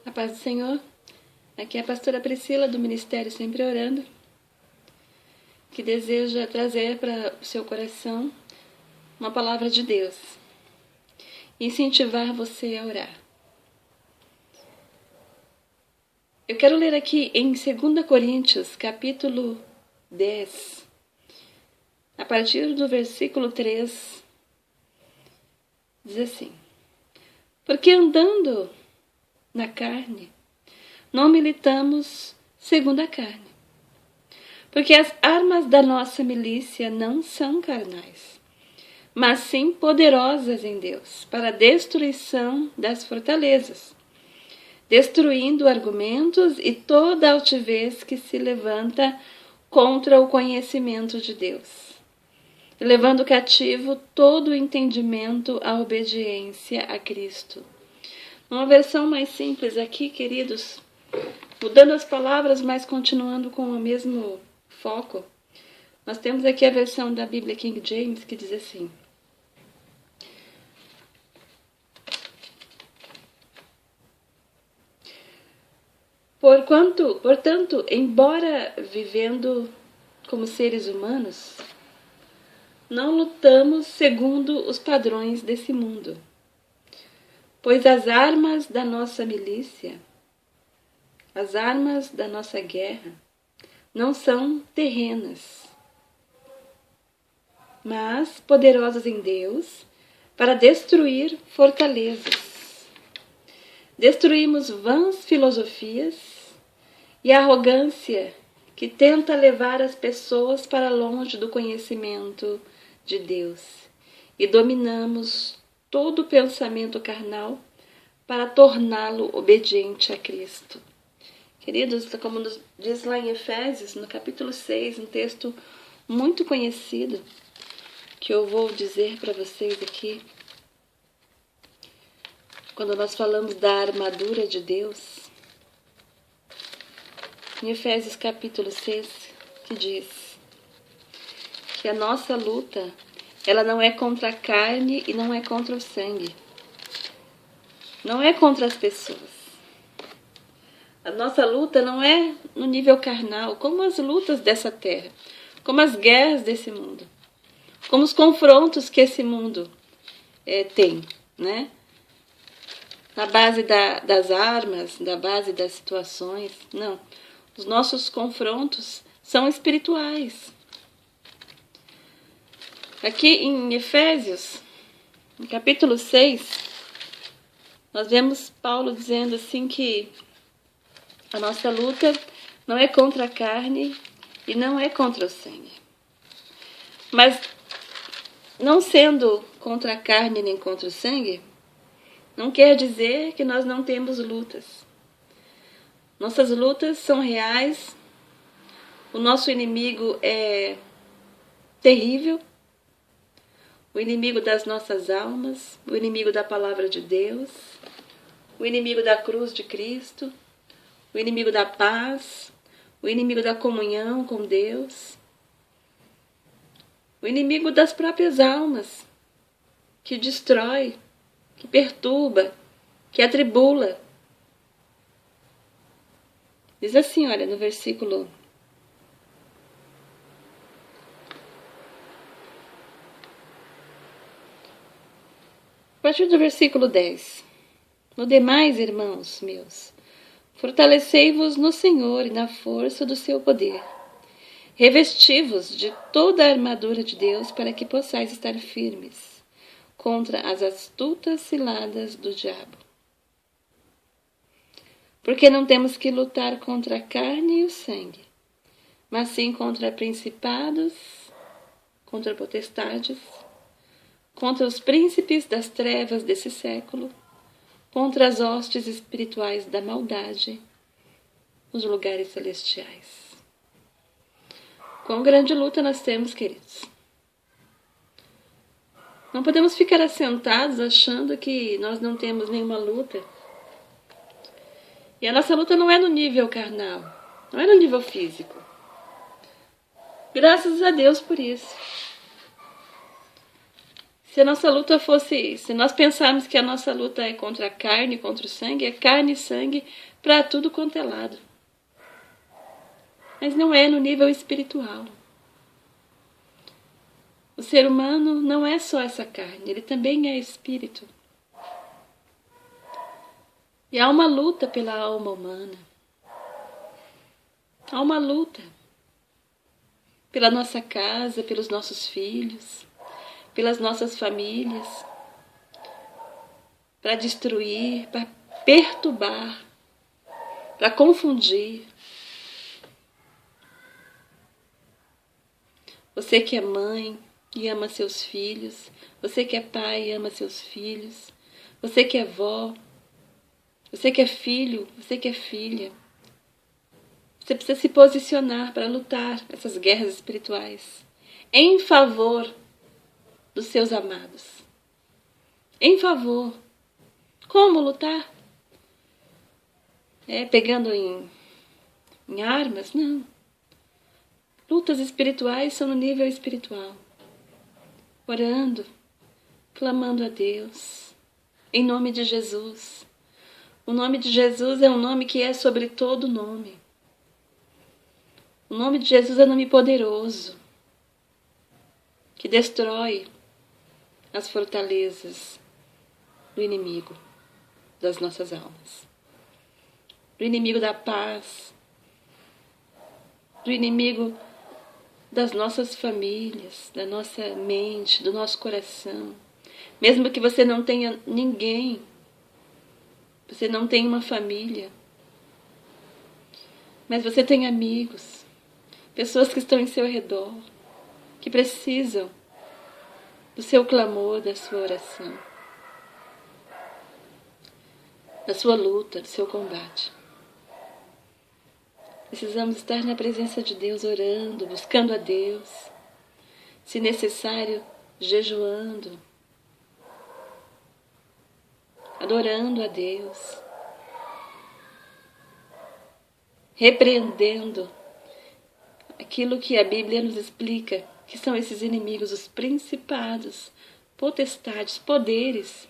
A paz do Senhor. Aqui é a pastora Priscila do Ministério Sempre Orando, que deseja trazer para o seu coração uma palavra de Deus e incentivar você a orar. Eu quero ler aqui em 2 Coríntios, capítulo 10, a partir do versículo 3, diz assim: Porque andando na carne, não militamos segundo a carne. Porque as armas da nossa milícia não são carnais, mas sim poderosas em Deus, para a destruição das fortalezas, destruindo argumentos e toda altivez que se levanta contra o conhecimento de Deus, e levando cativo todo o entendimento à obediência a Cristo. Uma versão mais simples aqui, queridos, mudando as palavras, mas continuando com o mesmo foco. Nós temos aqui a versão da Bíblia King James que diz assim: Portanto, embora vivendo como seres humanos, não lutamos segundo os padrões desse mundo, pois as armas da nossa milícia, as armas da nossa guerra, não são terrenas, mas poderosas em Deus para destruir fortalezas. Destruímos vãs filosofias e a arrogância que tenta levar as pessoas para longe do conhecimento de Deus, e dominamos todo o pensamento carnal para torná-lo obediente a Cristo. Queridos, como nos diz lá em Efésios, no capítulo 6, um texto muito conhecido, que eu vou dizer para vocês aqui, quando nós falamos da armadura de Deus, em Efésios capítulo 6, que diz que a nossa luta, ela não é contra a carne e não é contra o sangue, não é contra as pessoas. A nossa luta não é no nível carnal, como as lutas dessa terra, como as guerras desse mundo, como os confrontos que esse mundo tem, né? Na base das armas, na base das situações. Não, os nossos confrontos são espirituais. Aqui em Efésios, no capítulo 6, nós vemos Paulo dizendo assim que a nossa luta não é contra a carne e não é contra o sangue. Mas, não sendo contra a carne nem contra o sangue, não quer dizer que nós não temos lutas. Nossas lutas são reais, o nosso inimigo é terrível, o inimigo das nossas almas, o inimigo da palavra de Deus, o inimigo da cruz de Cristo, o inimigo da paz, o inimigo da comunhão com Deus, o inimigo das próprias almas, que destrói, que perturba, que atribula. Diz assim, olha, no versículo a partir do versículo 10. No demais, irmãos meus, fortalecei-vos no Senhor e na força do seu poder. Revesti-vos de toda a armadura de Deus para que possais estar firmes contra as astutas ciladas do diabo. Porque não temos que lutar contra a carne e o sangue, mas sim contra principados, contra potestades, contra os príncipes das trevas desse século, contra as hostes espirituais da maldade nos lugares celestiais. Quão grande luta nós temos, queridos. Não podemos ficar assentados achando que nós não temos nenhuma luta. E a nossa luta não é no nível carnal, não é no nível físico. Graças a Deus por isso. Se a nossa luta fosse, se nós pensarmos que a nossa luta é contra a carne, contra o sangue, é carne e sangue para tudo quanto é lado. Mas não é no nível espiritual. O ser humano não é só essa carne, ele também é espírito. E há uma luta pela alma humana. Há uma luta pela nossa casa, pelos nossos filhos, pelas nossas famílias, para destruir, para perturbar, para confundir. Você que é mãe e ama seus filhos, você que é pai e ama seus filhos, você que é vó, você que é filho, você que é filha. Você precisa se posicionar para lutar essas guerras espirituais em favor dos seus amados. Em favor. Como lutar? Pegando em armas? Não. Lutas espirituais são no nível espiritual. Orando, clamando a Deus, em nome de Jesus. O nome de Jesus é um nome que é sobre todo nome. O nome de Jesus é um nome poderoso, que destrói as fortalezas do inimigo das nossas almas, do inimigo da paz, do inimigo das nossas famílias, da nossa mente, do nosso coração. Mesmo que você não tenha ninguém, você não tenha uma família, mas você tem amigos, pessoas que estão em seu redor, que precisam do seu clamor, da sua oração, da sua luta, do seu combate. Precisamos estar na presença de Deus, orando, buscando a Deus, se necessário, jejuando, adorando a Deus, repreendendo aquilo que a Bíblia nos explica, que são esses inimigos, os principados, potestades, poderes,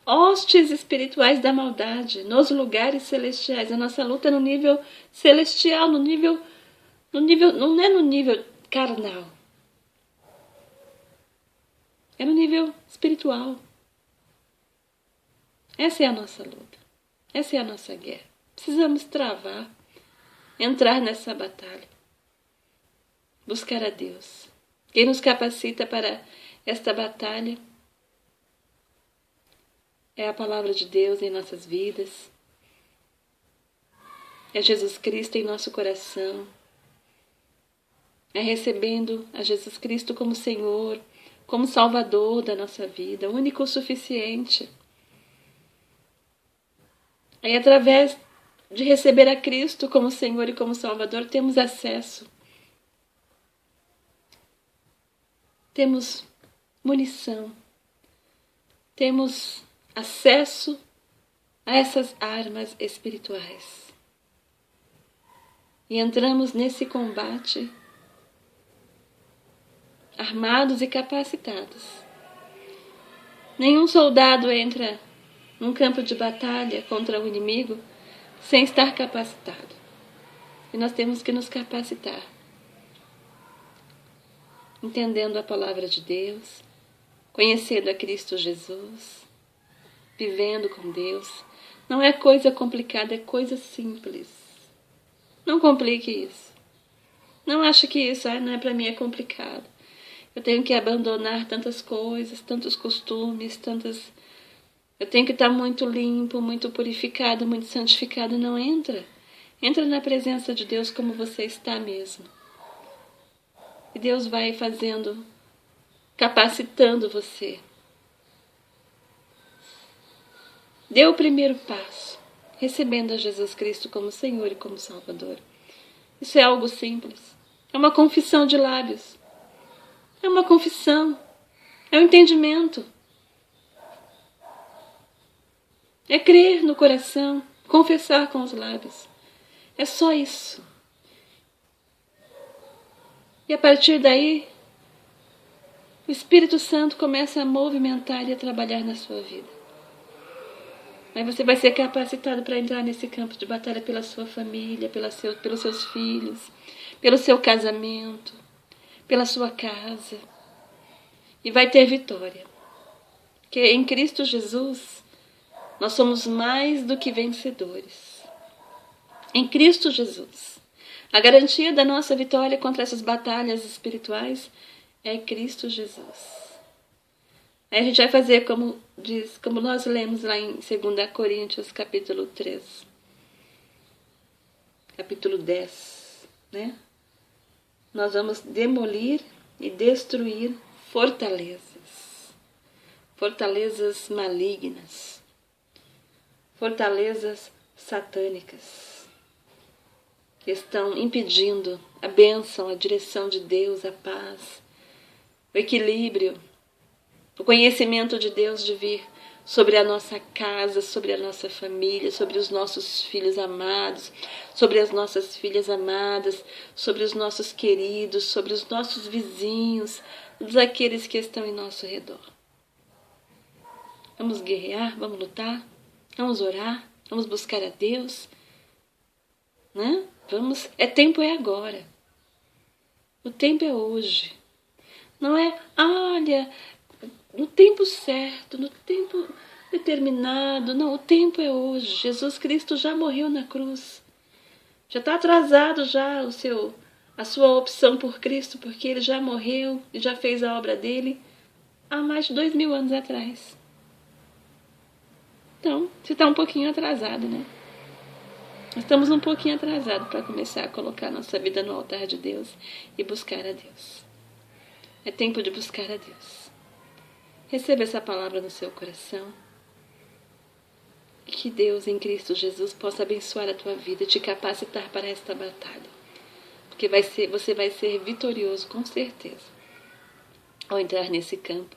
hostes espirituais da maldade, nos lugares celestiais. A nossa luta é no nível celestial, no nível, não é no nível carnal, é no nível espiritual. Essa é a nossa luta, essa é a nossa guerra. Precisamos travar, entrar nessa batalha, buscar a Deus. Quem nos capacita para esta batalha é a palavra de Deus em nossas vidas, é Jesus Cristo em nosso coração, é recebendo a Jesus Cristo como Senhor, como Salvador da nossa vida, único o suficiente. Aí, através de receber a Cristo como Senhor e como Salvador, temos acesso, temos munição, temos acesso a essas armas espirituais. E entramos nesse combate armados e capacitados. Nenhum soldado entra num campo de batalha contra o inimigo sem estar capacitado. E nós temos que nos capacitar, entendendo a palavra de Deus, conhecendo a Cristo Jesus, vivendo com Deus. Não é coisa complicada, é coisa simples. Não complique isso. Não ache que isso não é para mim, é complicado. Eu tenho que abandonar tantas coisas, tantos costumes, eu tenho que estar muito limpo, muito purificado, muito santificado. Não entra. Entra na presença de Deus como você está mesmo. E Deus vai fazendo, capacitando você. Dê o primeiro passo, recebendo a Jesus Cristo como Senhor e como Salvador. Isso é algo simples. É uma confissão de lábios. É uma confissão. É um entendimento. É crer no coração, confessar com os lábios. É só isso. E a partir daí, o Espírito Santo começa a movimentar e a trabalhar na sua vida. Aí você vai ser capacitado para entrar nesse campo de batalha pela sua família, pelos seus filhos, pelo seu casamento, pela sua casa. E vai ter vitória. Porque em Cristo Jesus, nós somos mais do que vencedores. Em Cristo Jesus. A garantia da nossa vitória contra essas batalhas espirituais é Cristo Jesus. Aí a gente vai fazer como nós lemos lá em 2 Coríntios, capítulo 3. Capítulo 10, né? Nós vamos demolir e destruir fortalezas. Fortalezas malignas. Fortalezas satânicas. Que estão impedindo a bênção, a direção de Deus, a paz, o equilíbrio, o conhecimento de Deus de vir sobre a nossa casa, sobre a nossa família, sobre os nossos filhos amados, sobre as nossas filhas amadas, sobre os nossos queridos, sobre os nossos vizinhos, todos aqueles que estão em nosso redor. Vamos guerrear, vamos lutar, vamos orar, vamos buscar a Deus, né? Tempo é agora. O tempo é hoje. Não é, olha, no tempo certo, no tempo determinado. Não, o tempo é hoje. Jesus Cristo já morreu na cruz. Já está atrasado já a sua opção por Cristo, porque Ele já morreu e já fez a obra dele há mais de 2000 anos atrás. Então, você está um pouquinho atrasado, né? Nós estamos um pouquinho atrasados para começar a colocar nossa vida no altar de Deus e buscar a Deus. É tempo de buscar a Deus. Receba essa palavra no seu coração. E que Deus em Cristo Jesus possa abençoar a tua vida e te capacitar para esta batalha. Porque você vai ser vitorioso com certeza ao entrar nesse campo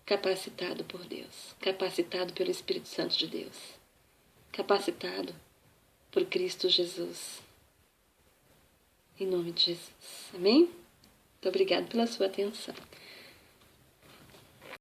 capacitado por Deus, capacitado pelo Espírito Santo de Deus, capacitado por Cristo Jesus. Em nome de Jesus. Amém? Muito obrigada pela sua atenção.